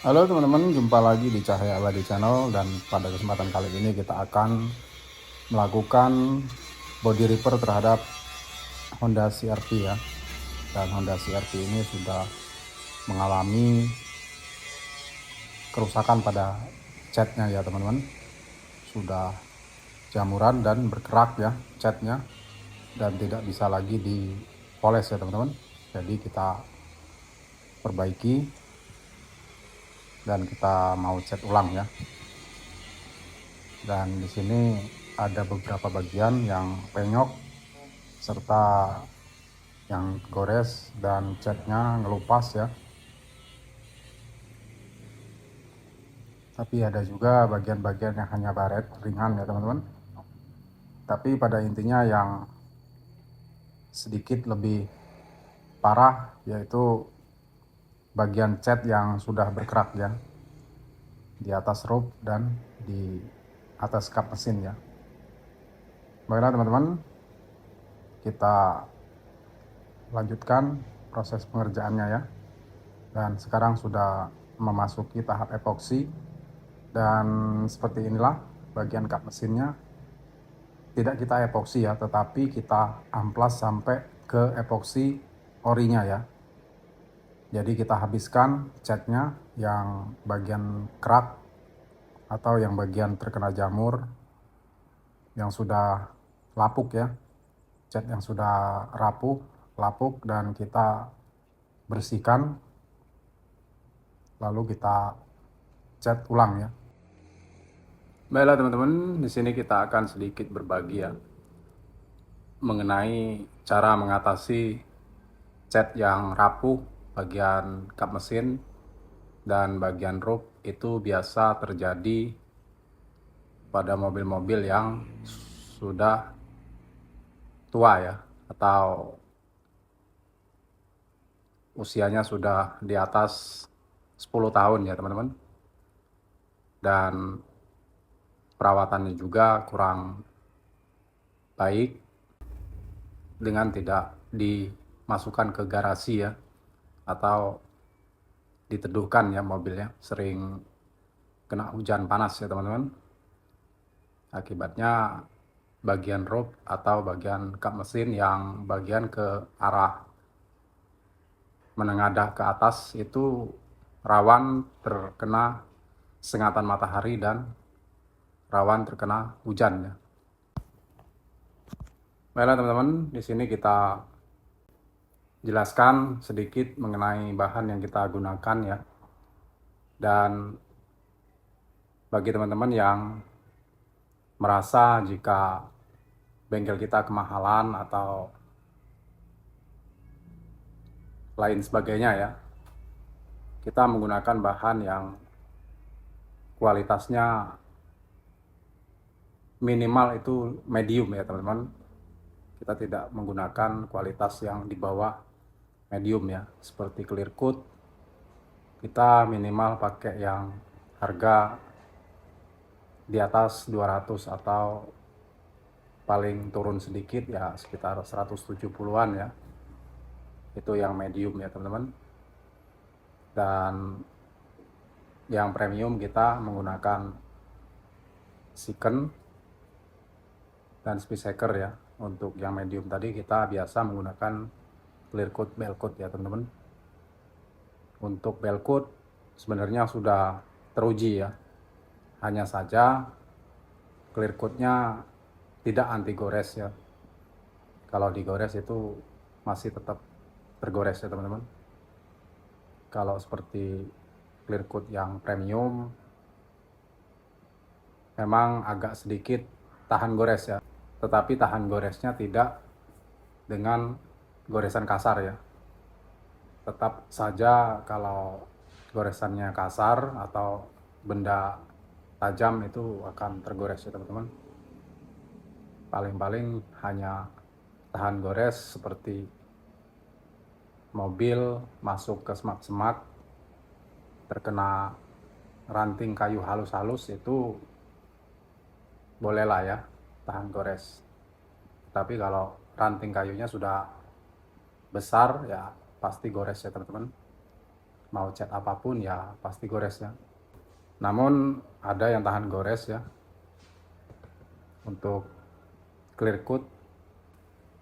Halo teman-teman, jumpa lagi di Cahaya Abadi Channel, dan pada kesempatan kali ini kita akan melakukan body repair terhadap Honda CR-V ya. Dan Honda CR-V ini sudah mengalami kerusakan pada catnya ya teman-teman. Sudah jamuran dan berkerak ya catnya, dan tidak bisa lagi dipoles ya teman-teman. Jadi kita perbaiki dan kita mau cat ulang ya. Dan di sini ada beberapa bagian yang penyok serta yang gores dan catnya ngelupas ya. Tapi ada juga bagian-bagian yang hanya baret ringan ya teman-teman. Tapi pada intinya yang sedikit lebih parah yaitu bagian cat yang sudah berkerak ya, di atas rope dan di atas kap mesin ya. Baiklah teman-teman, kita lanjutkan proses pengerjaannya ya. Dan sekarang sudah memasuki tahap epoksi, dan seperti inilah bagian kap mesinnya. Tidak kita epoksi ya, tetapi kita amplas sampai ke epoksi orinya ya. Jadi kita habiskan catnya yang bagian kerak atau yang bagian terkena jamur yang sudah lapuk ya, cat yang sudah rapuh, lapuk, dan kita bersihkan lalu kita cat ulang ya. Baiklah teman-teman, di sini kita akan sedikit berbagi ya mengenai cara mengatasi cat yang rapuh bagian kap mesin dan bagian rope. Itu biasa terjadi pada mobil-mobil yang sudah tua ya, atau usianya sudah di atas 10 tahun ya teman-teman, dan perawatannya juga kurang baik dengan tidak dimasukkan ke garasi ya, atau diteduhkan ya mobilnya, sering kena hujan panas ya teman-teman. Akibatnya bagian rope atau bagian kap mesin yang bagian ke arah menengadah ke atas itu rawan terkena sengatan matahari dan rawan terkena hujan ya. Baiklah teman-teman, di sini kita jelaskan sedikit mengenai bahan yang kita gunakan ya. Dan bagi teman-teman yang merasa jika bengkel kita kemahalan atau lain sebagainya ya, kita menggunakan bahan yang kualitasnya minimal itu medium ya teman-teman. Kita tidak menggunakan kualitas yang di bawah medium ya, seperti clear coat. Kita minimal pakai yang harga di atas 200 atau paling turun sedikit ya sekitar 170-an ya. Itu yang medium ya teman-teman. Dan yang premium kita menggunakan Siken dan Speedseeker ya. Untuk yang medium tadi kita biasa menggunakan clear coat bell coat ya teman-teman. Untuk bell coat sebenarnya sudah teruji ya, hanya saja clear coatnya tidak anti gores ya. Kalau digores itu masih tetap tergores ya teman-teman. Kalau seperti clear coat yang premium memang agak sedikit tahan gores ya, tetapi tahan goresnya tidak dengan goresan kasar ya. Tetap saja kalau goresannya kasar atau benda tajam itu akan tergores ya teman-teman. Paling-paling hanya tahan gores seperti mobil masuk ke semak-semak, terkena ranting kayu halus-halus, itu bolehlah ya tahan gores. Tapi kalau ranting kayunya sudah besar ya pasti gores ya teman-teman. mau cat apapun ya pasti gores ya. Namun ada yang tahan gores ya untuk clear coat,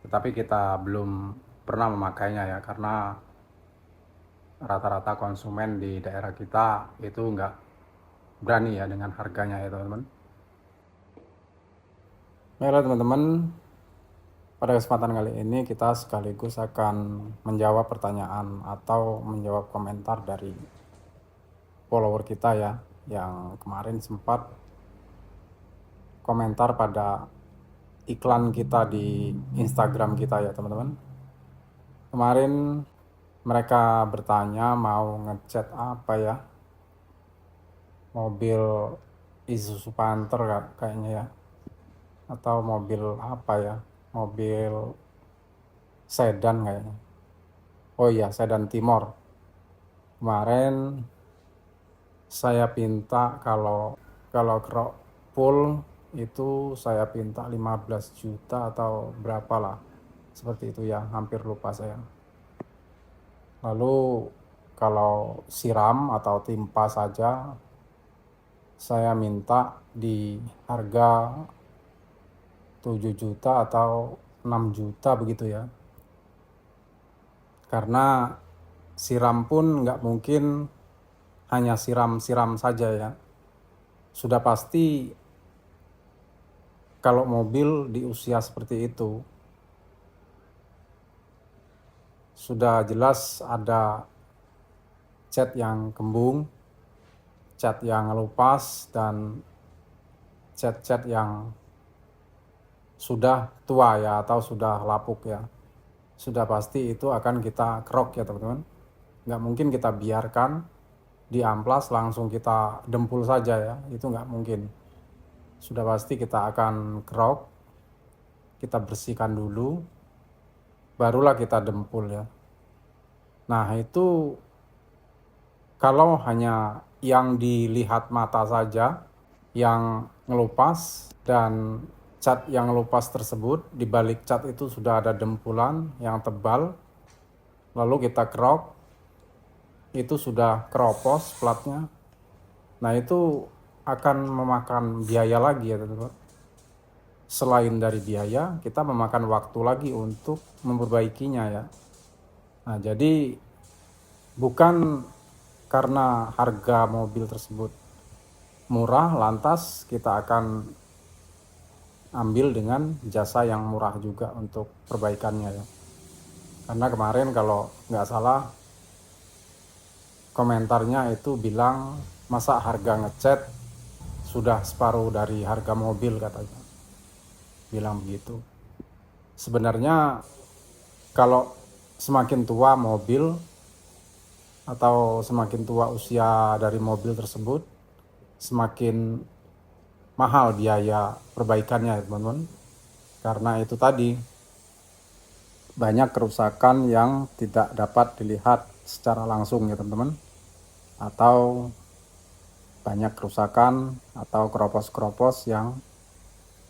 tetapi kita belum pernah memakainya ya, karena rata-rata konsumen di daerah kita itu nggak berani ya dengan harganya ya teman-teman. Baiklah teman-teman, pada kesempatan kali ini kita sekaligus akan menjawab pertanyaan atau menjawab komentar dari follower kita ya, yang kemarin sempat komentar pada iklan kita di Instagram kita ya teman-teman. Kemarin mereka bertanya mau ngecat apa ya, mobil Isuzu Panther kayaknya ya, atau mobil apa ya, mobil sedan kayaknya. Oh iya, sedan Timor. Kemarin saya pinta kalau kerok full itu saya pinta 15 juta atau berapa lah, seperti itu ya, hampir lupa saya. Lalu kalau siram atau timpa saja saya minta di harga 7 juta atau 6 juta begitu ya. Karena siram pun nggak mungkin hanya siram-siram saja ya. Sudah pasti kalau mobil di usia seperti itu sudah jelas ada cat yang kembung, cat yang ngelupas, dan cat-cat yang sudah tua ya atau sudah lapuk ya. Sudah pasti itu akan kita kerok ya teman-teman. Nggak mungkin kita biarkan di amplas langsung kita dempul saja ya, itu nggak mungkin. Sudah pasti kita akan kerok, kita bersihkan dulu, barulah kita dempul ya. Nah itu kalau hanya yang dilihat mata saja yang ngelupas, dan cat yang ngelupas tersebut di balik cat itu sudah ada dempulan yang tebal, lalu kita kerok, itu sudah keropos platnya. Nah itu akan memakan biaya lagi ya teman-teman. Selain dari biaya, kita memakan waktu lagi untuk memperbaikinya ya. Nah jadi bukan karena harga mobil tersebut murah lantas kita akan ambil dengan jasa yang murah juga untuk perbaikannya ya. Karena kemarin kalau nggak salah komentarnya itu bilang masa harga ngecat sudah separuh dari harga mobil katanya. Bilang begitu. Sebenarnya kalau semakin tua mobil atau semakin tua usia dari mobil tersebut, semakin mahal biaya perbaikannya ya teman-teman. Karena itu tadi banyak kerusakan yang tidak dapat dilihat secara langsung ya teman-teman, atau banyak kerusakan atau keropos-keropos yang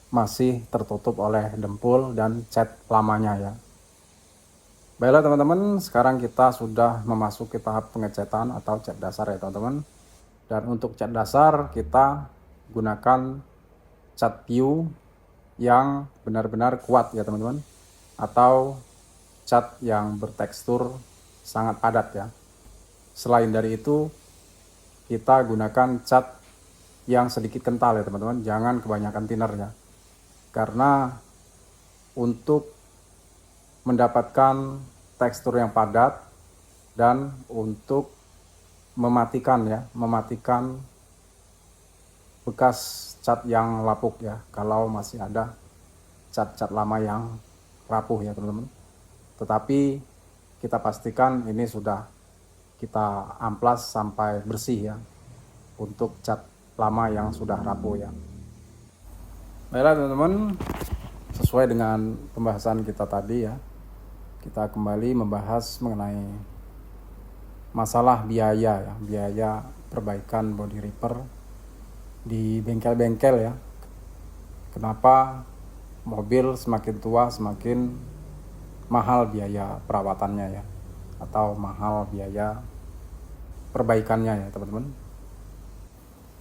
masih tertutup oleh dempul dan cat lamanya ya. Baiklah teman-teman, sekarang kita sudah memasuki tahap pengecatan atau cat dasar ya teman-teman. Dan untuk cat dasar kita gunakan cat PU yang benar-benar kuat ya teman-teman, atau cat yang bertekstur sangat padat ya. Selain dari itu kita gunakan cat yang sedikit kental ya teman-teman, jangan kebanyakan thinner ya. Karena untuk mendapatkan tekstur yang padat dan untuk mematikan bekas cat yang lapuk ya, kalau masih ada cat-cat lama yang rapuh ya teman-teman. Tetapi kita pastikan ini sudah kita amplas sampai bersih ya untuk cat lama yang sudah rapuh ya. Baiklah teman-teman, sesuai dengan pembahasan kita tadi ya, kita kembali membahas mengenai masalah biaya ya, biaya perbaikan body repair di bengkel-bengkel ya. Kenapa mobil semakin tua semakin mahal biaya perawatannya ya, atau mahal biaya perbaikannya ya teman-teman.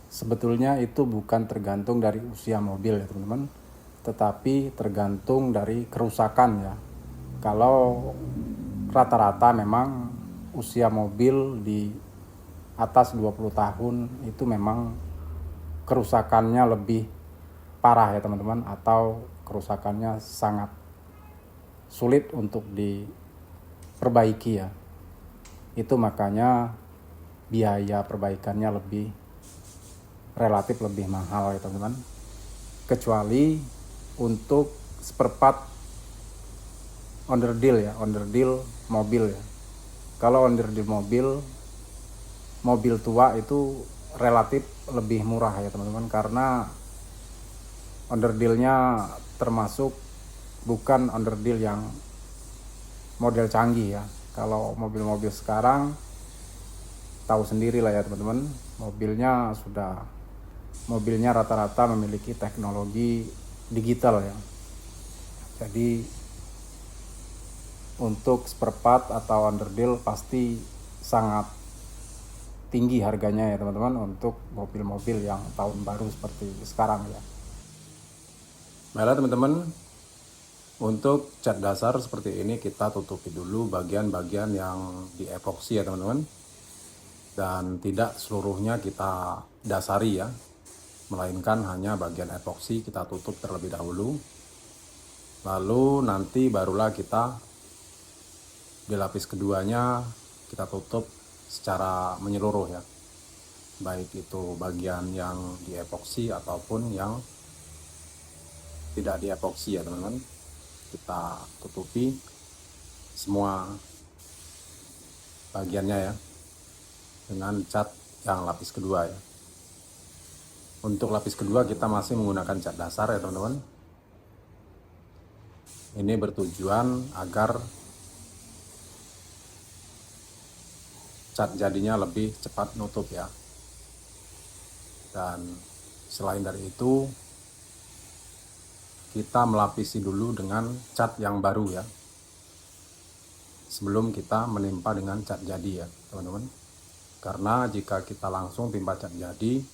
Sebetulnya itu bukan tergantung dari usia mobil ya teman-teman, tetapi tergantung dari kerusakan ya. Kalau rata-rata memang usia mobil di atas 20 tahun itu memang kerusakannya lebih parah ya teman-teman, atau kerusakannya sangat sulit untuk diperbaiki ya. Itu makanya biaya perbaikannya relatif lebih mahal ya teman-teman. Kecuali untuk spare part underdeal mobil ya. Kalau underdeal mobil tua itu relatif lebih murah ya teman-teman, karena underdealnya termasuk bukan underdeal yang model canggih ya. Kalau mobil-mobil sekarang tahu sendiri lah ya teman-teman, mobilnya rata-rata memiliki teknologi digital ya. Jadi untuk spare part atau underdeal pasti sangat tinggi harganya ya teman-teman untuk mobil-mobil yang tahun baru seperti sekarang ya. Baiklah teman-teman, untuk cat dasar seperti ini kita tutupi dulu bagian-bagian yang di epoksi ya teman-teman, dan tidak seluruhnya kita dasari ya, melainkan hanya bagian epoksi kita tutup terlebih dahulu, lalu nanti barulah kita di lapis keduanya kita tutup secara menyeluruh ya, baik itu bagian yang di epoksi ataupun yang tidak di epoksi ya teman-teman. Kita tutupi semua bagiannya ya dengan cat yang lapis kedua ya. Untuk lapis kedua kita masih menggunakan cat dasar ya teman-teman. Ini bertujuan agar cat jadinya lebih cepat nutup ya. Dan selain dari itu kita melapisi dulu dengan cat yang baru ya, sebelum kita menimpa dengan cat jadi ya teman-teman. Karena jika kita langsung timpa cat jadi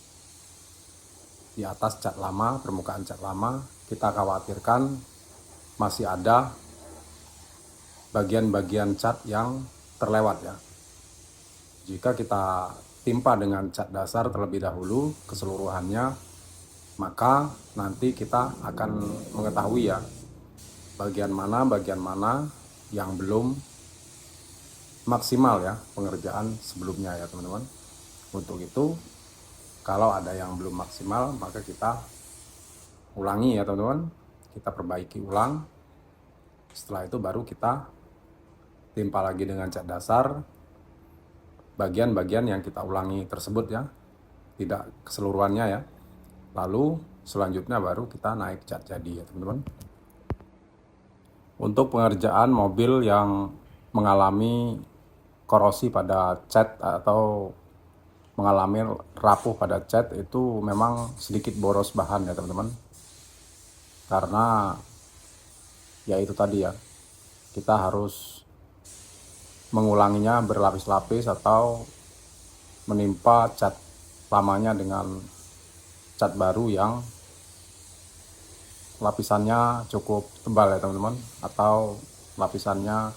di atas cat lama, permukaan cat lama, kita khawatirkan masih ada bagian-bagian cat yang terlewat ya. Jika kita timpa dengan cat dasar terlebih dahulu keseluruhannya, maka nanti kita akan mengetahui ya bagian mana yang belum maksimal ya pengerjaan sebelumnya ya teman-teman. Untuk itu kalau ada yang belum maksimal maka kita ulangi ya teman-teman, kita perbaiki ulang. Setelah itu baru kita timpa lagi dengan cat dasar bagian-bagian yang kita ulangi tersebut ya, tidak keseluruhannya ya. Lalu selanjutnya baru kita naik cat jadi ya teman-teman. Untuk pengerjaan mobil yang mengalami korosi pada cat atau mengalami rapuh pada cat, itu memang sedikit boros bahan ya teman-teman. Karena ya itu tadi ya, kita harus mengulanginya berlapis-lapis atau menimpa cat lamanya dengan cat baru yang lapisannya cukup tebal ya teman-teman, atau lapisannya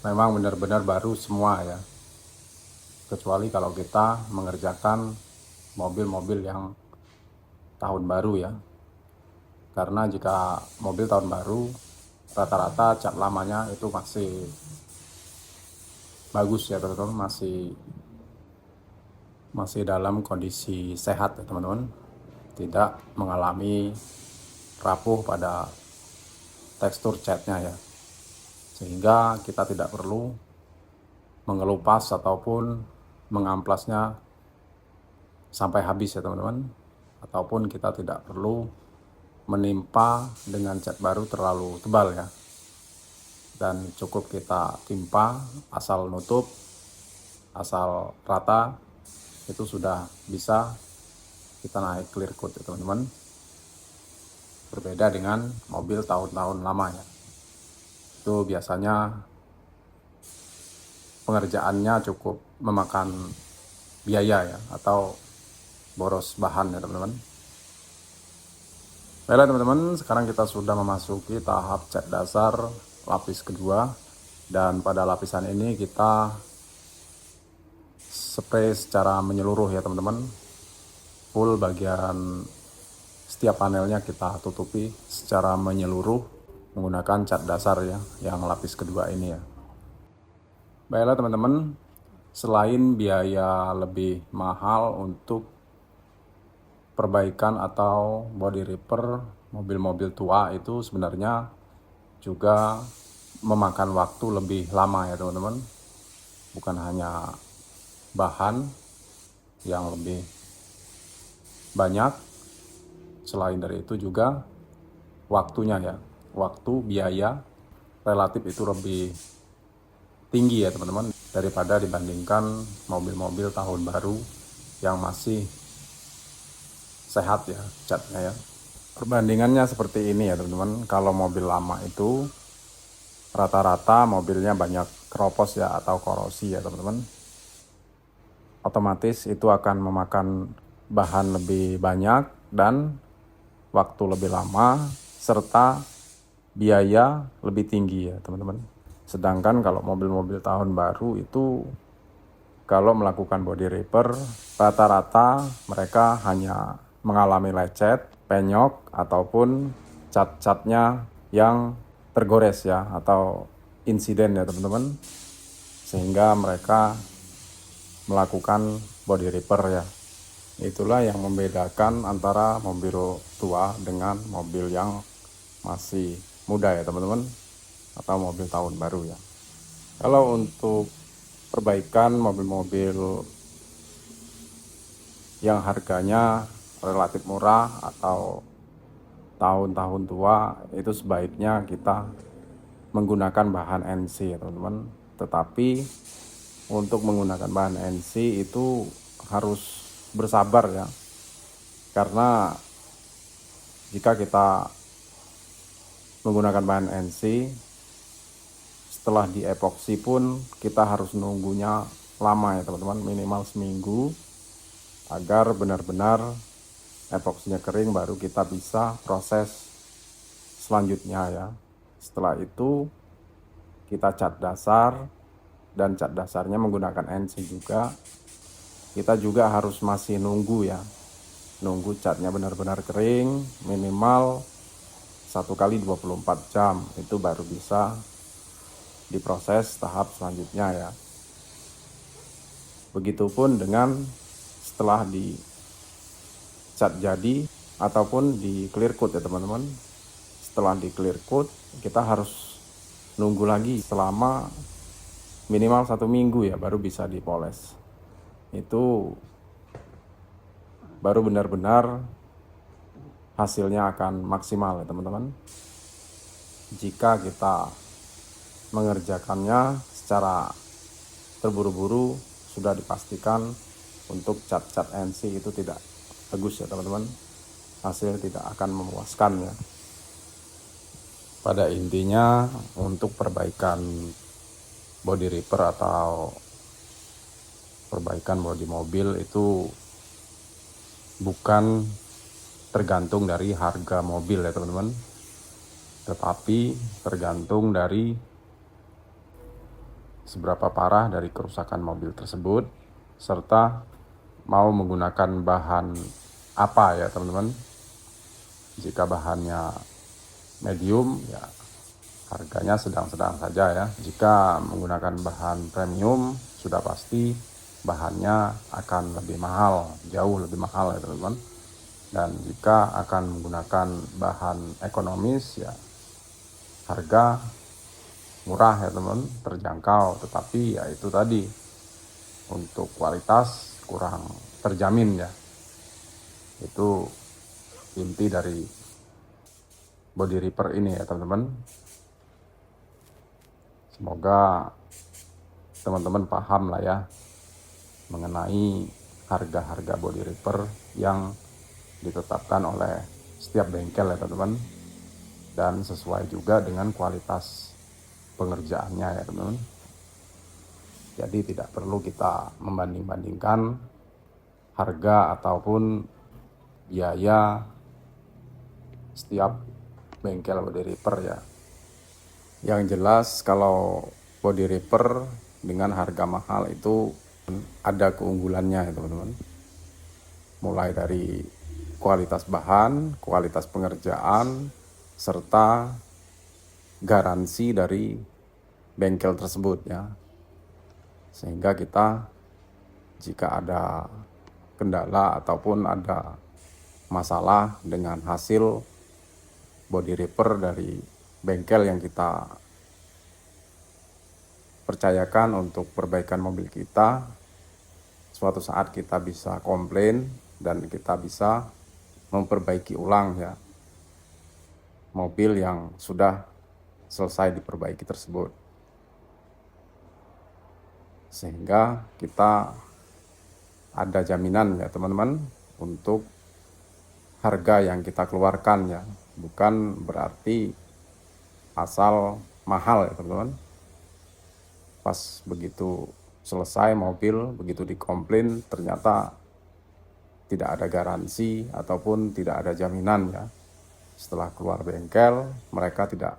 memang benar-benar baru semua ya. Kecuali kalau kita mengerjakan mobil-mobil yang tahun baru ya. Karena jika mobil tahun baru rata-rata cat lamanya itu masih bagus ya teman-teman, masih dalam kondisi sehat ya teman-teman, tidak mengalami rapuh pada tekstur catnya ya, sehingga kita tidak perlu mengelupas ataupun mengamplasnya sampai habis ya teman-teman, ataupun kita tidak perlu menimpa dengan cat baru terlalu tebal ya, dan cukup kita timpa asal nutup, asal rata, itu sudah bisa kita naik clear coat ya teman-teman. Berbeda dengan mobil tahun-tahun lama ya, itu biasanya pengerjaannya cukup memakan biaya ya, atau boros bahan ya teman-teman. Baiklah teman-teman, sekarang kita sudah memasuki tahap cat dasar lapis kedua, dan pada lapisan ini kita spray secara menyeluruh ya teman-teman. Full bagian setiap panelnya kita tutupi secara menyeluruh menggunakan cat dasar ya, yang lapis kedua ini ya. Baiklah teman-teman, selain biaya lebih mahal untuk perbaikan atau body repair mobil-mobil tua, itu sebenarnya juga memakan waktu lebih lama ya teman-teman. Bukan hanya bahan yang lebih banyak, selain dari itu juga waktunya ya. Waktu, biaya relatif itu lebih tinggi ya teman-teman, daripada dibandingkan mobil-mobil tahun baru yang masih sehat ya catnya ya. Perbandingannya seperti ini ya teman-teman. Kalau mobil lama itu rata-rata mobilnya banyak keropos ya atau korosi ya teman-teman. Otomatis itu akan memakan bahan lebih banyak dan waktu lebih lama serta biaya lebih tinggi ya teman-teman. Sedangkan kalau mobil-mobil tahun baru itu kalau melakukan body repair, rata-rata mereka hanya mengalami lecet, penyok, ataupun cat-catnya yang tergores ya, atau insiden ya teman-teman, sehingga mereka melakukan body repair ya. Itulah yang membedakan antara mobil tua dengan mobil yang masih muda ya teman-teman, atau mobil tahun baru ya. Kalau untuk perbaikan mobil-mobil yang harganya relatif murah atau tahun-tahun tua, itu sebaiknya kita menggunakan bahan NC ya teman-teman. Tetapi untuk menggunakan bahan NC itu harus bersabar ya, karena jika kita menggunakan bahan NC, setelah di epoksi pun kita harus nunggunya lama ya teman-teman, minimal seminggu agar benar-benar epoksinya kering, baru kita bisa proses selanjutnya ya. Setelah itu kita cat dasar, dan cat dasarnya menggunakan NC juga. Kita juga harus masih nunggu ya, nunggu catnya benar-benar kering minimal 1 kali 24 jam, itu baru bisa diproses tahap selanjutnya ya. Begitupun dengan setelah di cat jadi ataupun di clear coat ya teman-teman. Setelah di clear coat kita harus nunggu lagi selama minimal 1 minggu ya, baru bisa dipoles. Itu baru benar-benar hasilnya akan maksimal ya teman-teman. Jika kita mengerjakannya secara terburu-buru, sudah dipastikan untuk cat-cat NC itu tidak bagus ya teman-teman. Hasil tidak akan memuaskan ya. Pada intinya untuk perbaikan body repair atau perbaikan bodi mobil itu bukan tergantung dari harga mobil ya teman-teman, tetapi tergantung dari seberapa parah dari kerusakan mobil tersebut, serta mau menggunakan bahan apa ya teman-teman. Jika bahannya medium ya harganya sedang-sedang saja ya. Jika menggunakan bahan premium, sudah pasti bahannya akan lebih mahal, jauh lebih mahal ya teman-teman. Dan jika akan menggunakan bahan ekonomis ya harga murah ya teman, terjangkau, tetapi ya itu tadi untuk kualitas kurang terjamin ya. Itu inti dari body repair ini ya teman-teman. Semoga teman-teman paham lah ya mengenai harga-harga body repair yang ditetapkan oleh setiap bengkel ya teman-teman, dan sesuai juga dengan kualitas pengerjaannya ya teman-teman. Jadi tidak perlu kita membanding-bandingkan harga ataupun biaya setiap bengkel body repair ya. Yang jelas kalau body repair dengan harga mahal itu ada keunggulannya ya teman-teman. Mulai dari kualitas bahan, kualitas pengerjaan, serta garansi dari bengkel tersebut ya. Sehingga kita jika ada kendala ataupun ada masalah dengan hasil body repair dari bengkel yang kita percayakan untuk perbaikan mobil kita, suatu saat kita bisa komplain dan kita bisa memperbaiki ulang ya mobil yang sudah selesai diperbaiki tersebut, sehingga kita ada jaminan ya teman-teman untuk harga yang kita keluarkan ya, bukan berarti asal mahal ya teman-teman. Pas begitu selesai mobil, begitu dikomplain ternyata tidak ada garansi ataupun tidak ada jaminan ya. Setelah keluar bengkel mereka tidak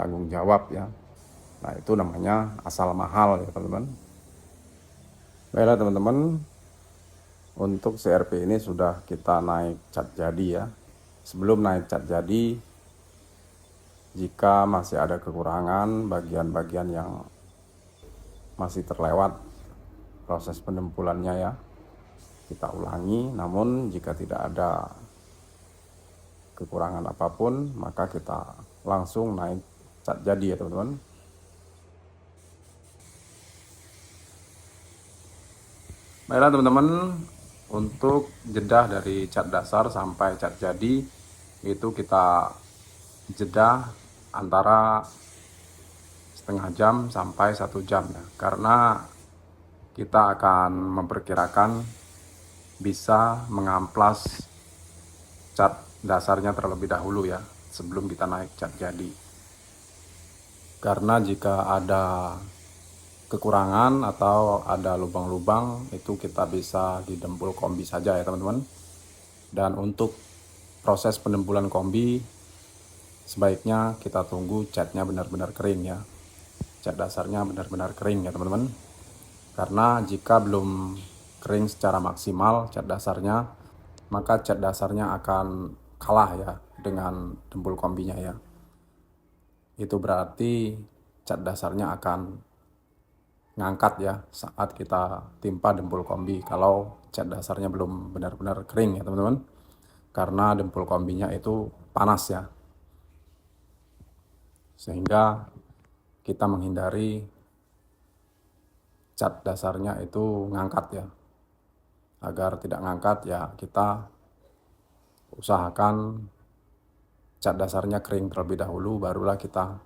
tanggung jawab ya. Nah itu namanya asal mahal ya teman-teman. Baiklah teman-teman, untuk CRV ini sudah kita naik cat jadi ya. Sebelum naik cat jadi, jika masih ada kekurangan bagian-bagian yang masih terlewat proses pendempulannya ya, kita ulangi. Namun jika tidak ada kekurangan apapun, maka kita langsung naik cat jadi ya teman-teman. Baiklah teman-teman, untuk jeda dari cat dasar sampai cat jadi itu kita jeda antara setengah jam sampai 1 jam ya, karena kita akan memperkirakan bisa mengamplas cat dasarnya terlebih dahulu ya sebelum kita naik cat jadi. Karena jika ada kekurangan atau ada lubang-lubang itu kita bisa didempul kombi saja ya teman-teman. Dan untuk proses pendempulan kombi sebaiknya kita tunggu catnya benar-benar kering ya, cat dasarnya benar-benar kering ya teman-teman. Karena jika belum kering secara maksimal cat dasarnya, maka cat dasarnya akan kalah ya dengan dempul kombinya ya. Itu berarti cat dasarnya akan ngangkat ya saat kita timpa dempul kombi kalau cat dasarnya belum benar-benar kering ya teman-teman. Karena dempul kombinya itu panas ya, sehingga kita menghindari cat dasarnya itu ngangkat ya. Agar tidak ngangkat ya kita usahakan cat dasarnya kering terlebih dahulu, barulah kita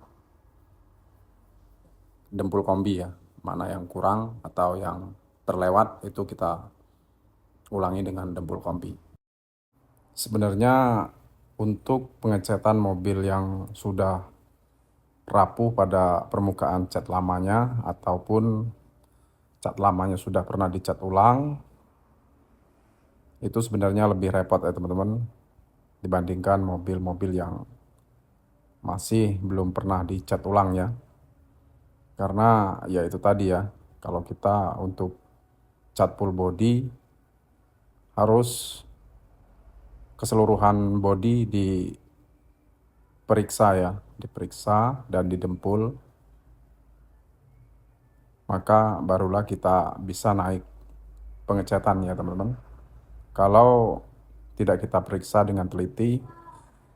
dempul kombi ya. Mana yang kurang atau yang terlewat itu kita ulangi dengan dempul kombi. Sebenarnya untuk pengecatan mobil yang sudah rapuh pada permukaan cat lamanya ataupun cat lamanya sudah pernah dicat ulang, itu sebenarnya lebih repot ya teman-teman dibandingkan mobil-mobil yang masih belum pernah dicat ulang ya. Karena ya itu tadi ya, kalau kita untuk cat full body harus keseluruhan body diperiksa dan didempul, maka barulah kita bisa naik pengecatan ya teman-teman. Kalau tidak kita periksa dengan teliti,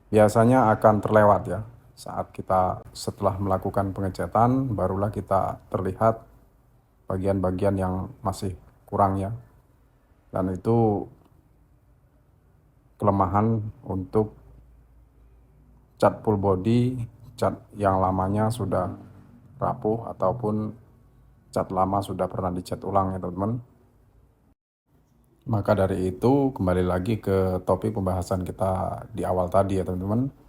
biasanya akan terlewat ya. Saat kita setelah melakukan pengecatan, barulah kita terlihat bagian-bagian yang masih kurang ya. Dan itu kelemahan untuk cat full body, cat yang lamanya sudah rapuh ataupun cat lama sudah pernah dicat ulang ya teman-teman. Maka dari itu kembali lagi ke topik pembahasan kita di awal tadi ya teman-teman.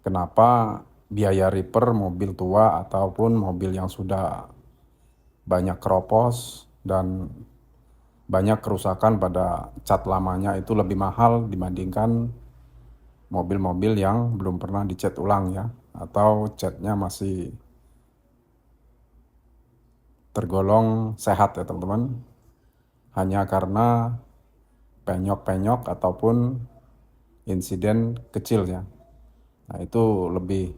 Kenapa biaya repair mobil tua ataupun mobil yang sudah banyak keropos dan banyak kerusakan pada cat lamanya itu lebih mahal dibandingkan mobil-mobil yang belum pernah dicat ulang ya, atau catnya masih tergolong sehat ya teman-teman, hanya karena penyok-penyok ataupun insiden kecil ya. Nah itu lebih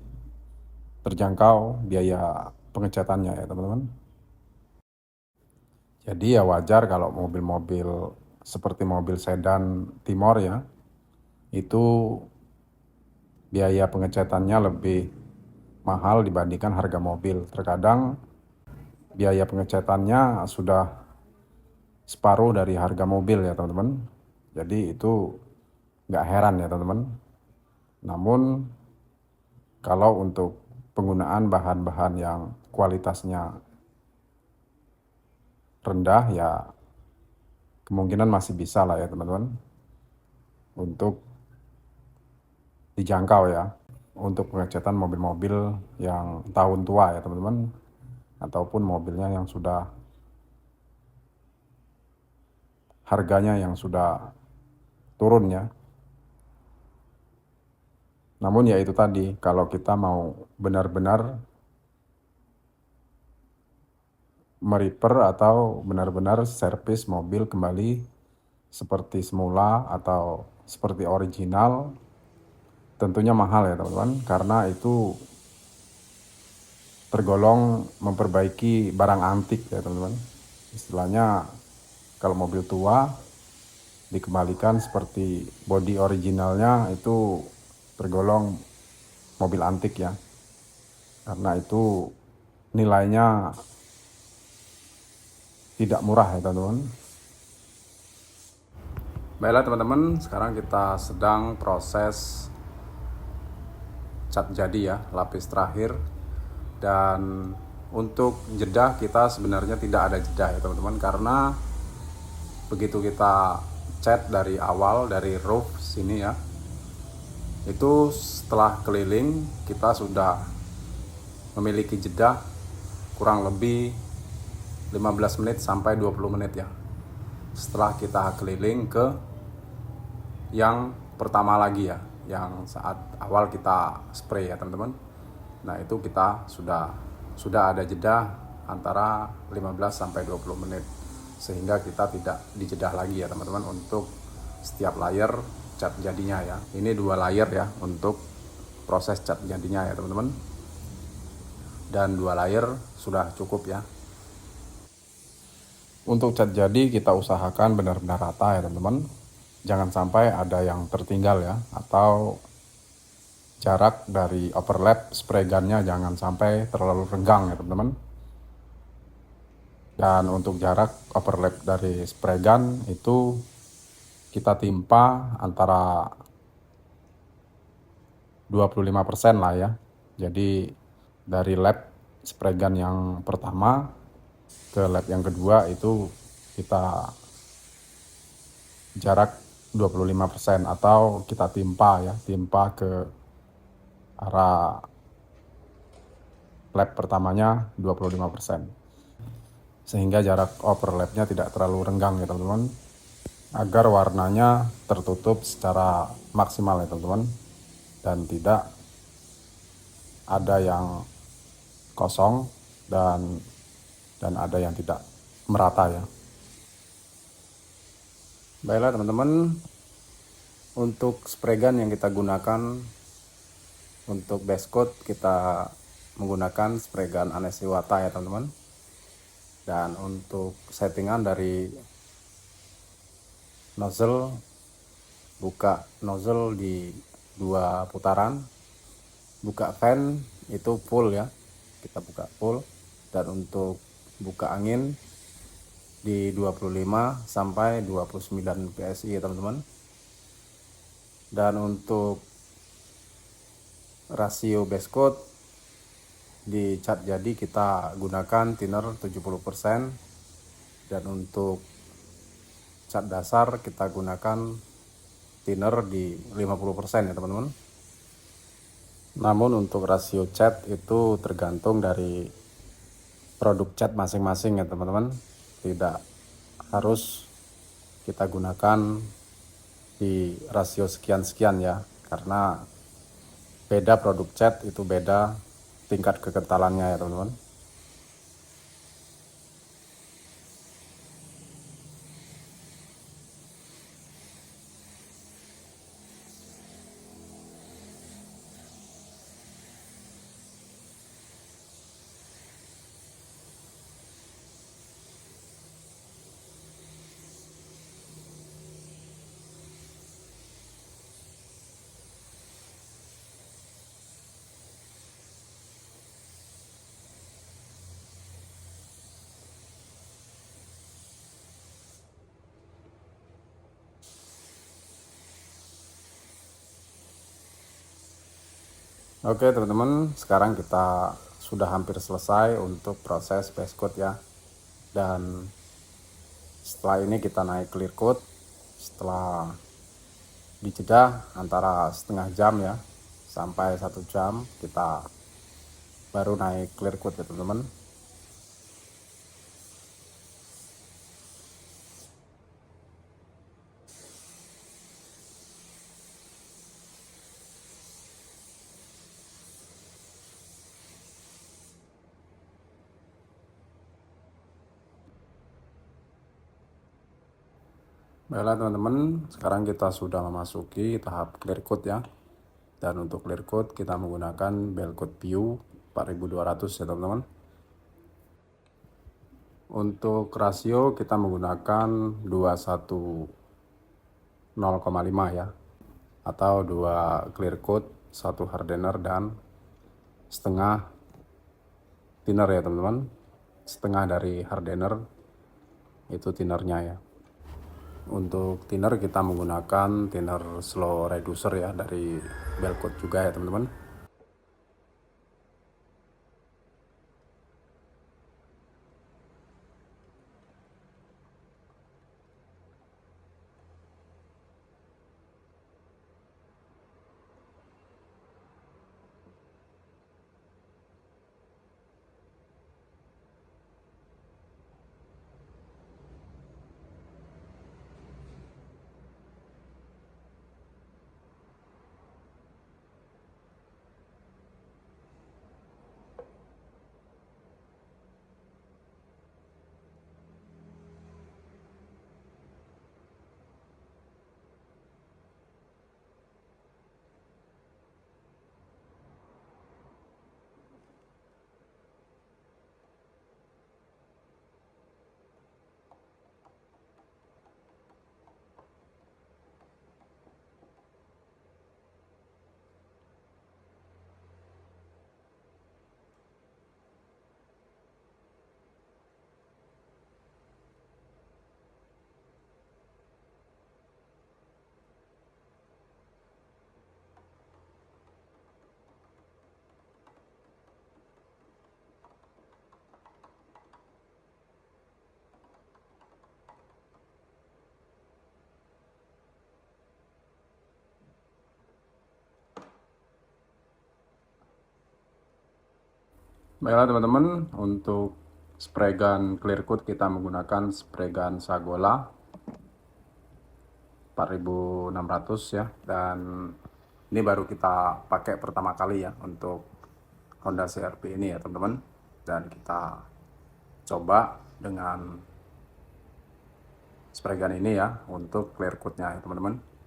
terjangkau biaya pengecatannya ya teman-teman. Jadi ya wajar kalau mobil-mobil seperti mobil sedan Timor ya, itu biaya pengecatannya lebih mahal dibandingkan harga mobil. Terkadang biaya pengecatannya sudah separuh dari harga mobil ya teman-teman. Jadi itu nggak heran ya teman-teman. Namun kalau untuk penggunaan bahan-bahan yang kualitasnya rendah ya kemungkinan masih bisa lah ya teman-teman untuk dijangkau ya, untuk pengecatan mobil-mobil yang tahun tua ya teman-teman, ataupun mobilnya yang sudah harganya yang sudah turun ya. Namun ya itu tadi, kalau kita mau benar-benar merepair atau benar-benar servis mobil kembali seperti semula atau seperti original, tentunya mahal ya teman-teman, karena itu tergolong memperbaiki barang antik ya teman-teman. Istilahnya kalau mobil tua dikembalikan seperti bodi originalnya itu tergolong mobil antik ya, karena itu nilainya tidak murah ya teman-teman. Baiklah teman-teman, sekarang kita sedang proses cat jadi ya, lapis terakhir. Dan untuk jeda kita sebenarnya tidak ada jeda ya teman-teman, karena begitu kita cat dari awal dari roof sini ya, itu setelah keliling kita sudah memiliki jeda kurang lebih 15 menit sampai 20 menit ya, setelah kita keliling ke yang pertama lagi ya, yang saat awal kita spray ya teman-teman. Nah itu kita sudah ada jeda antara 15 sampai 20 menit, sehingga kita tidak dijedah lagi ya teman-teman untuk setiap layer cat jadinya ya. Ini 2 layer ya untuk proses cat jadinya ya teman-teman, dan 2 layer sudah cukup ya. Untuk cat jadi kita usahakan benar-benar rata ya teman-teman, jangan sampai ada yang tertinggal ya, atau jarak dari overlap spray gunnya jangan sampai terlalu renggang ya teman-teman. Dan untuk jarak overlap dari spray gun itu kita timpa antara 25% lah ya. Jadi dari lap spray gun yang pertama ke lap yang kedua itu kita jarak 25%, atau kita timpa ya, timpa ke arah lap pertamanya 25%, sehingga jarak overlapnya tidak terlalu renggang ya teman-teman, agar warnanya tertutup secara maksimal ya teman-teman, dan tidak ada yang kosong dan ada yang tidak merata ya. Baiklah teman-teman, untuk spray gun yang kita gunakan untuk base coat kita menggunakan spray gun Anesi Wata ya teman-teman. Dan untuk settingan dari nozzle, buka nozzle di 2 putaran, buka fan itu full ya, kita buka full. Dan untuk buka angin di 25 sampai 29 PSI ya teman-teman. Dan untuk rasio base coat di cat jadi kita gunakan thinner 70%, dan untuk cat dasar kita gunakan thinner di 50% ya teman-teman. Namun untuk rasio cat itu tergantung dari produk cat masing-masing ya teman-teman. Tidak harus kita gunakan di rasio sekian-sekian ya, karena beda produk cat itu beda tingkat kekentalannya ya teman-teman. Oke teman-teman, sekarang kita sudah hampir selesai untuk proses base coat ya. Dan setelah ini kita naik clear coat. Setelah dijeda antara setengah jam ya sampai 1 jam, kita baru naik clear coat ya teman-teman. Baiklah teman-teman, sekarang kita sudah memasuki tahap clear coat ya. Dan untuk clear coat kita menggunakan bell coat View 4200 ya teman-teman. Untuk rasio kita menggunakan 21:0,5 ya, atau 2 clear coat, 1 hardener dan setengah thinner ya teman-teman. Setengah dari hardener itu thinnernya ya. Untuk thinner kita menggunakan thinner slow reducer ya, dari bell coat juga ya teman-teman. Baiklah teman-teman, untuk spray gun clear coat kita menggunakan spray gun Sagola 4600 ya. Dan ini baru kita pakai pertama kali ya untuk Honda CR-V ini ya teman-teman. Dan kita coba dengan spray gun ini ya untuk clear coatnya ya teman-teman.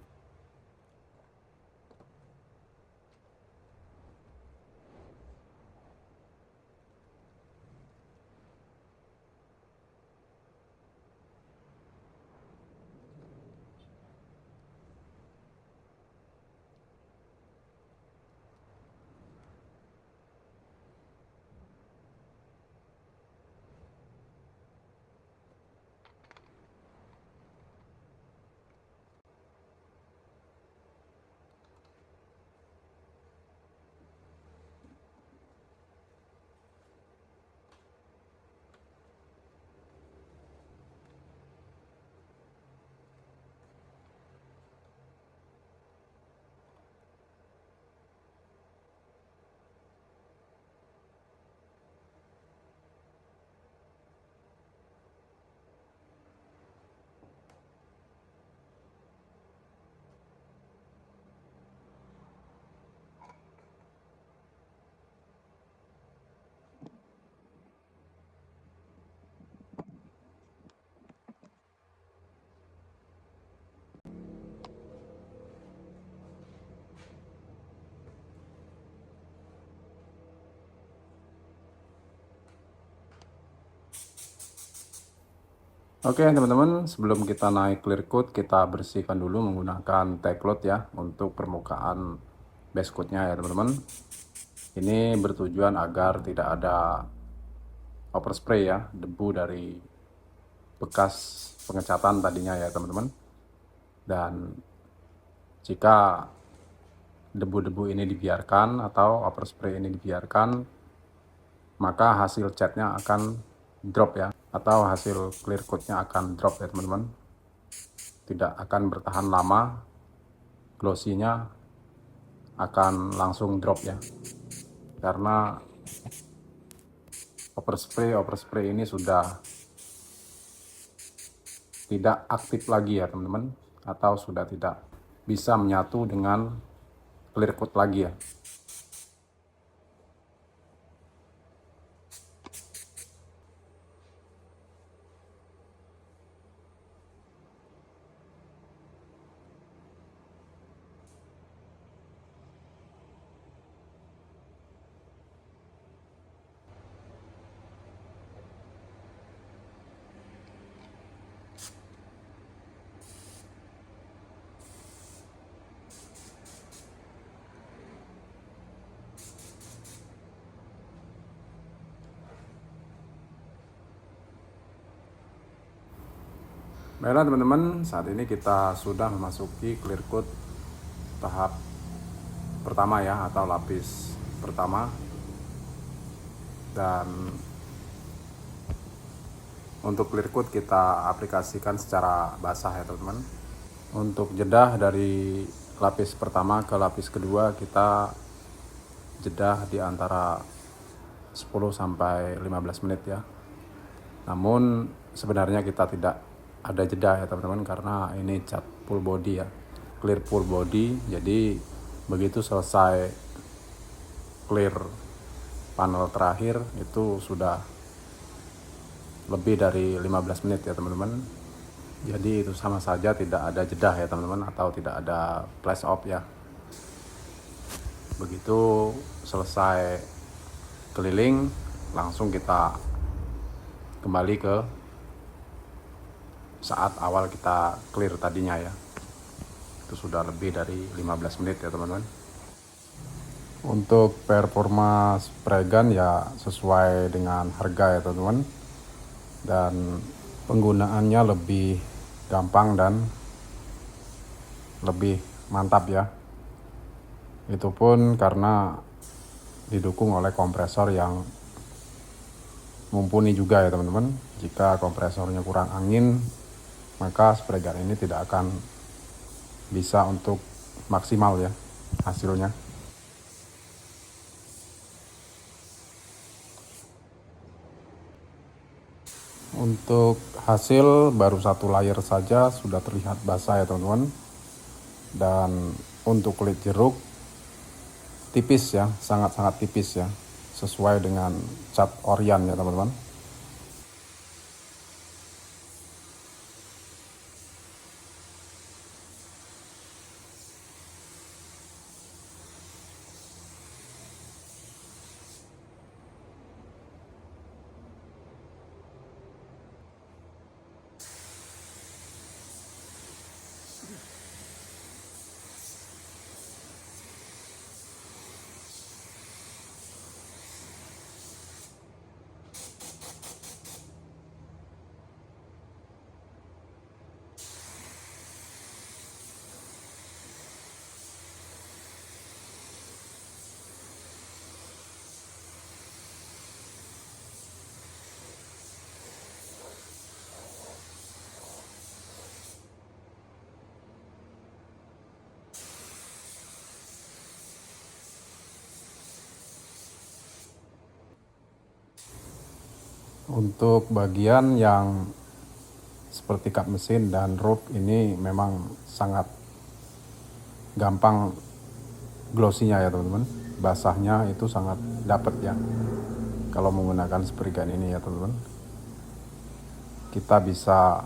Oke teman-teman, sebelum kita naik clear coat, kita bersihkan dulu menggunakan Tecload ya untuk permukaan base coatnya ya teman-teman. Ini bertujuan agar tidak ada overspray ya, debu dari bekas pengecatan tadinya ya teman-teman. Dan jika debu-debu ini dibiarkan atau overspray ini dibiarkan, maka hasil catnya akan drop ya, atau hasil clear coatnya akan drop ya teman-teman. Tidak akan bertahan lama, glossy-nya akan langsung drop ya, karena overspray ini sudah tidak aktif lagi ya teman-teman, atau sudah tidak bisa menyatu dengan clear coat lagi ya. Baiklah teman-teman, saat ini kita sudah memasuki clear coat tahap pertama ya, atau lapis pertama. Dan untuk clear coat kita aplikasikan secara basah ya teman-teman. Untuk jeda dari lapis pertama ke lapis kedua, kita jeda di antara 10 sampai 15 menit ya. Namun sebenarnya kita tidak ada jeda ya teman-teman, karena ini cat full body ya, clear full body. Jadi begitu selesai clear panel terakhir itu sudah lebih dari 15 menit ya teman-teman. Jadi itu sama saja tidak ada jeda ya teman-teman, atau tidak ada flash off ya. Begitu selesai keliling, langsung kita kembali ke saat awal kita clear tadinya ya. Itu sudah lebih dari 15 menit ya teman-teman. Untuk performa spray gun ya sesuai dengan harga ya teman-teman, dan penggunaannya lebih gampang dan lebih mantap ya. Itu pun karena didukung oleh kompresor yang mumpuni juga ya teman-teman. Jika kompresornya kurang angin, maka spray gun ini tidak akan bisa untuk maksimal ya hasilnya. Untuk hasil baru satu layer saja sudah terlihat basah ya teman-teman. Dan untuk kulit jeruk tipis ya, sangat-sangat tipis ya, sesuai dengan cat Orient ya teman-teman. Untuk bagian yang seperti kap mesin dan rope ini memang sangat gampang glossy-nya ya teman-teman. Basahnya itu sangat dapat ya kalau menggunakan spray gun ini ya teman-teman. Kita bisa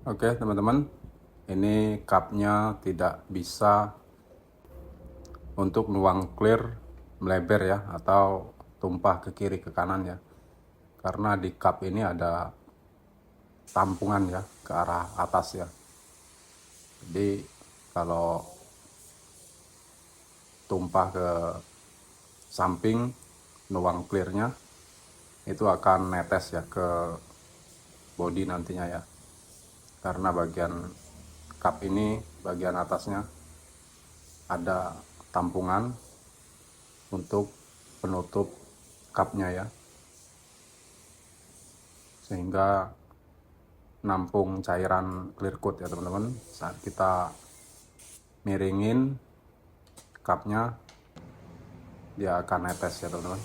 Oke teman-teman, ini cupnya tidak bisa untuk nuang clear melebar ya, atau tumpah ke kiri ke kanan ya, karena di cup ini ada tampungan ya ke arah atas ya. Jadi kalau tumpah ke samping nuang clearnya itu akan netes ya ke body nantinya ya, karena bagian cup ini bagian atasnya ada tampungan untuk penutup cupnya ya, sehingga nampung cairan clear coat ya teman-teman. Saat kita miringin cupnya, dia akan netes ya teman-teman.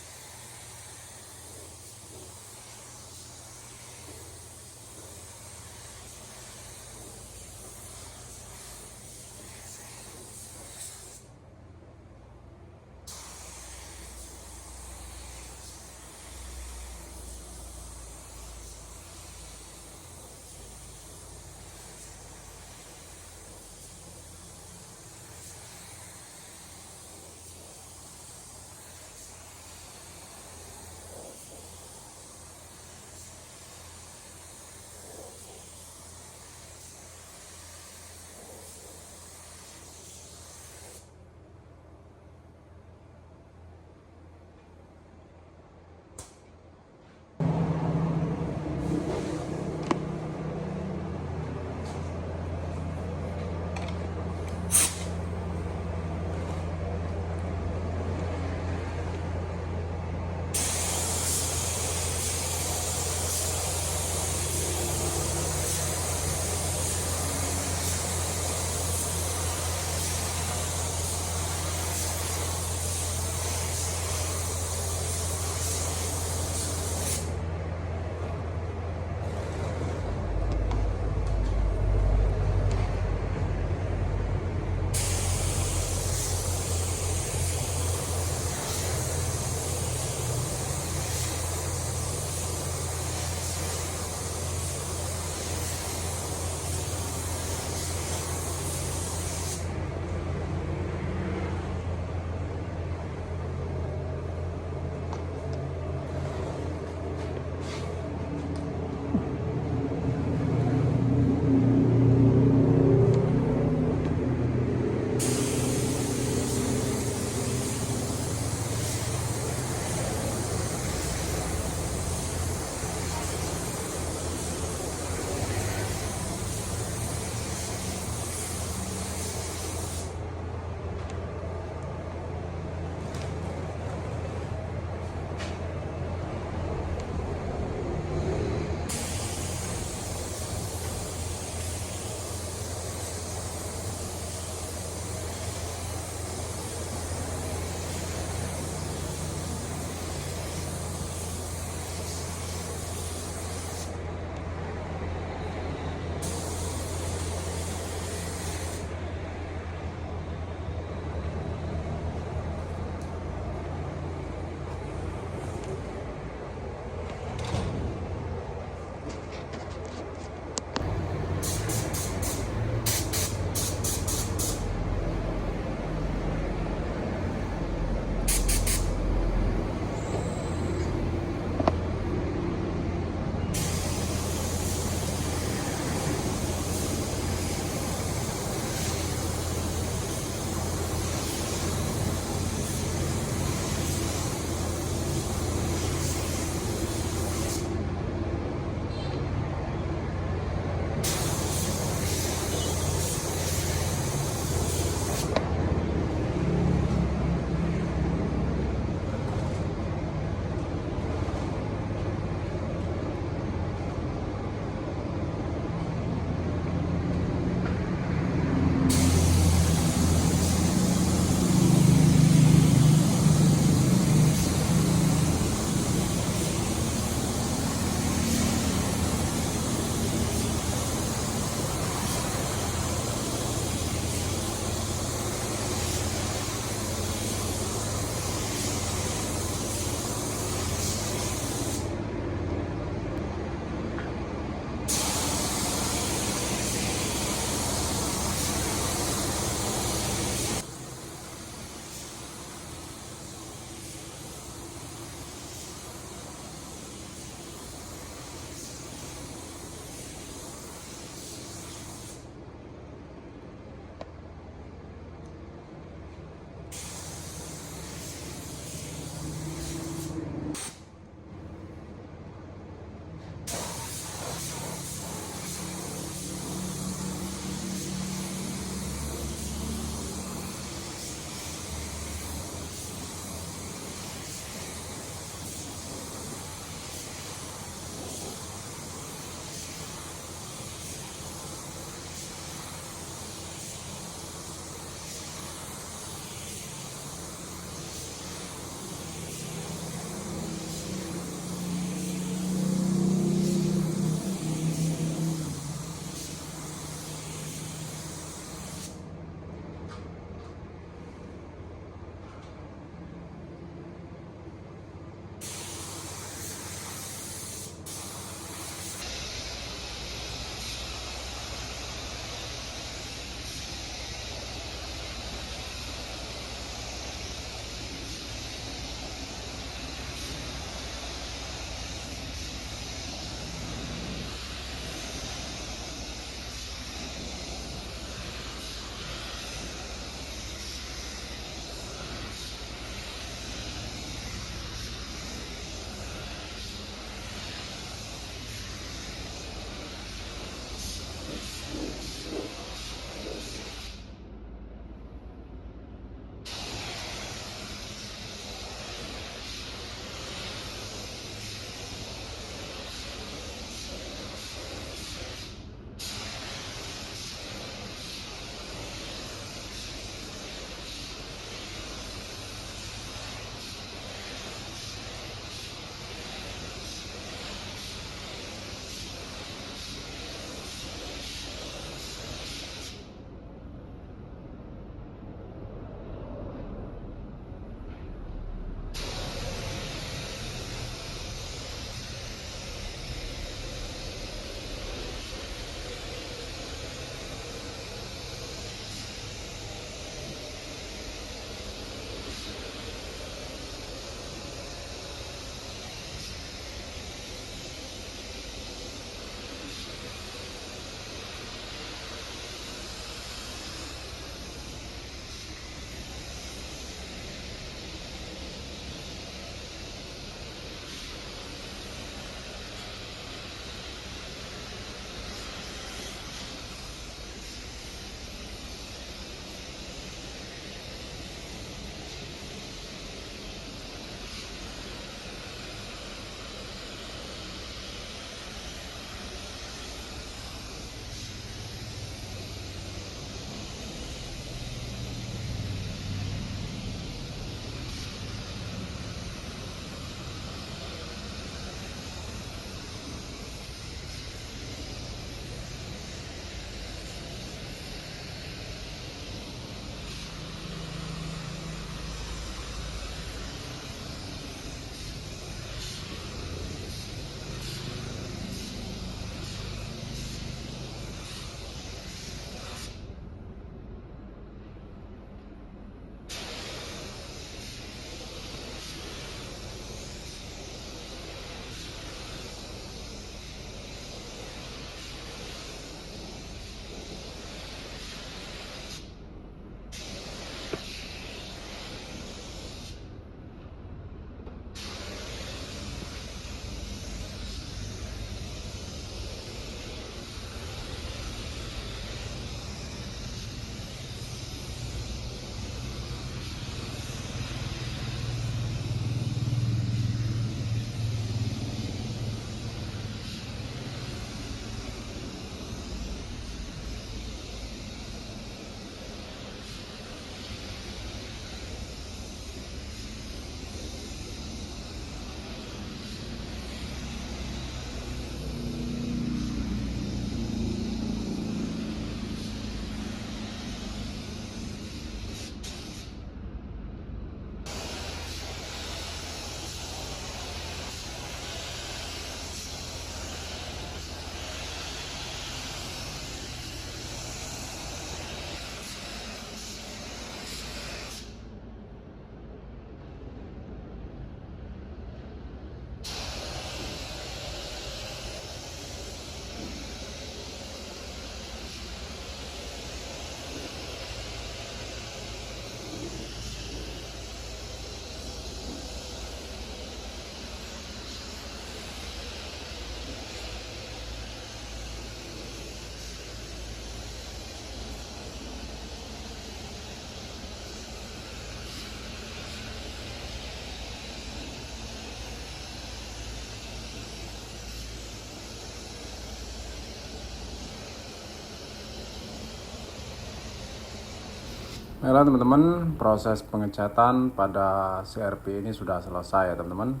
Baiklah teman-teman, proses pengecatan pada CRP ini sudah selesai ya teman-teman.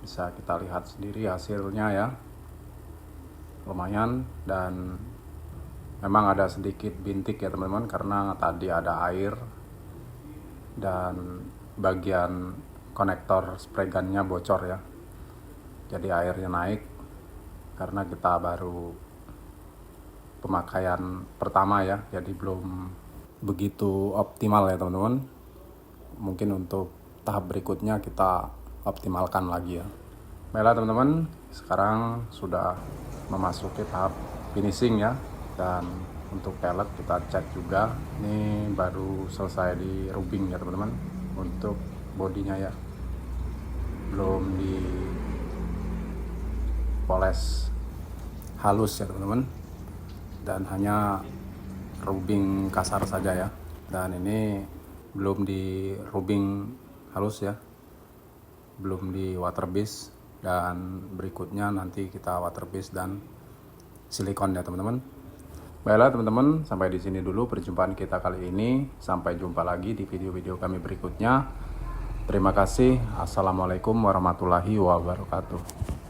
Bisa kita lihat sendiri hasilnya ya, lumayan, dan memang ada sedikit bintik ya teman-teman karena tadi ada air dan bagian konektor spray gunnya bocor ya, jadi airnya naik karena kita baru pemakaian pertama ya, jadi belum begitu optimal ya teman-teman. Mungkin untuk tahap berikutnya kita optimalkan lagi ya. Baiklah teman-teman, sekarang sudah memasuki tahap finishing ya, dan untuk pellet kita cek juga. Ini baru selesai di rubbing ya teman-teman. Untuk bodinya ya, belum di poles halus ya teman-teman, dan hanya rubbing kasar saja ya. Dan ini belum di rubbing halus ya, belum di waterbase, dan berikutnya nanti kita waterbase dan silikon ya teman-teman. Baiklah teman-teman, sampai di sini dulu perjumpaan kita kali ini. Sampai jumpa lagi di video-video kami berikutnya. Terima kasih. Assalamualaikum warahmatullahi wabarakatuh.